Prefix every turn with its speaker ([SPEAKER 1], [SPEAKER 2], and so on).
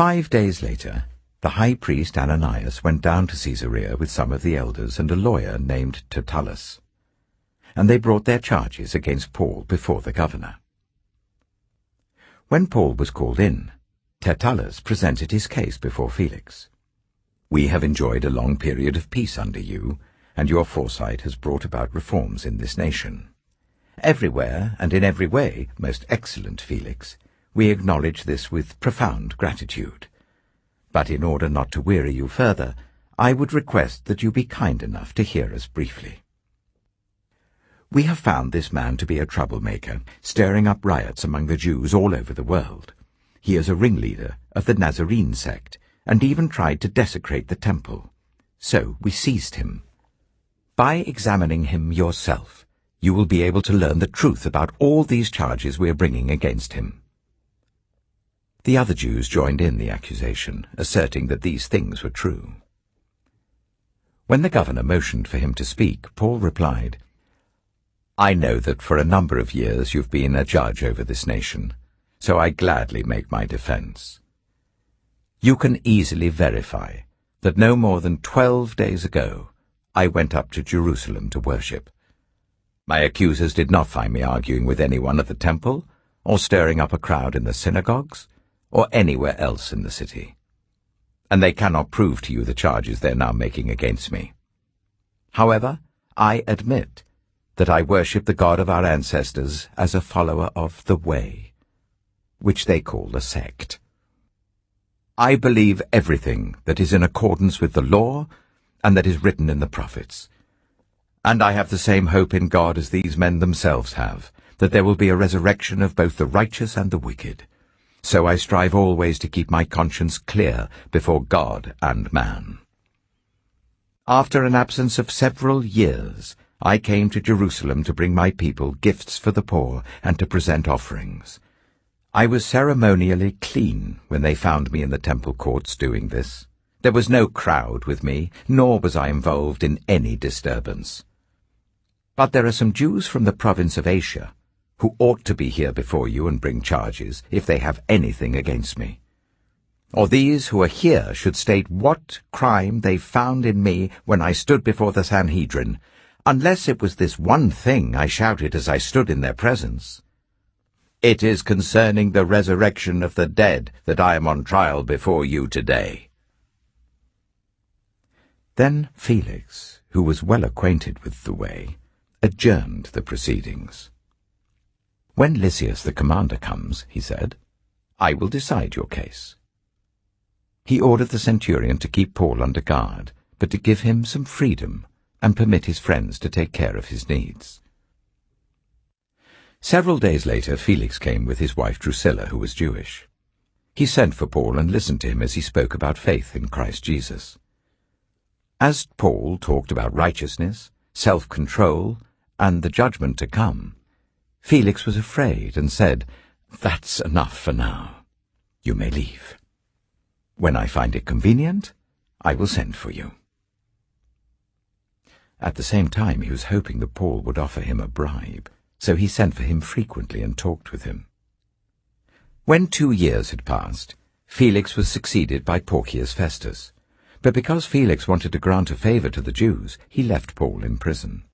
[SPEAKER 1] 5 days later, the high priest Ananias went down to Caesarea with some of the elders and a lawyer named Tertullus, and they brought their charges against Paul before the governor. When Paul was called in, Tertullus presented his case before Felix. "We have enjoyed a long period of peace under you, and your foresight has brought about reforms in this nation. Everywhere and in every way, most excellent Felix, we acknowledge this with profound gratitude. But in order not to weary you further, I would request that you be kind enough to hear us briefly. We have found this man to be a troublemaker, stirring up riots among the Jews all over the world. He is a ringleader of the Nazarene sect, and even tried to desecrate the temple. So we seized him. By examining him yourself, you will be able to learn the truth about all these charges we are bringing against him." The other Jews joined in the accusation, asserting that these things were true. When the governor motioned for him to speak, Paul replied, "I know that for a number of years you've been a judge over this nation, so I gladly make my defense. You can easily verify that no more than 12 days ago I went up to Jerusalem to worship. My accusers did not find me arguing with anyone at the temple, or stirring up a crowd in the synagogues, or anywhere else in the city. And they cannot prove to you the charges they're now making against me. However, I admit that I worship the God of our ancestors as a follower of the Way, which they call a sect. I believe everything that is in accordance with the law and that is written in the prophets. And I have the same hope in God as these men themselves have, that there will be a resurrection of both the righteous and the wicked. So I strive always to keep my conscience clear before God and man. After an absence of several years, I came to Jerusalem to bring my people gifts for the poor and to present offerings. I was ceremonially clean when they found me in the temple courts doing this. There was no crowd with me, nor was I involved in any disturbance. But there are some Jews from the province of Asia who ought to be here before you and bring charges if they have anything against me. Or these who are here should state what crime they found in me when I stood before the Sanhedrin, unless it was this one thing I shouted as I stood in their presence. It is concerning the resurrection of the dead that I am on trial before you today." Then Felix, who was well acquainted with the way, adjourned the proceedings. "When Lysias the commander comes," he said, "I will decide your case." He ordered the centurion to keep Paul under guard, but to give him some freedom and permit his friends to take care of his needs. Several days later, Felix came with his wife Drusilla, who was Jewish. He sent for Paul and listened to him as he spoke about faith in Christ Jesus. As Paul talked about righteousness, self-control, and the judgment to come, Felix was afraid and said, "That's enough for now. You may leave. When I find it convenient, I will send for you." At the same time, he was hoping that Paul would offer him a bribe, so he sent for him frequently and talked with him. When 2 years had passed, Felix was succeeded by Porcius Festus, but because Felix wanted to grant a favor to the Jews, he left Paul in prison.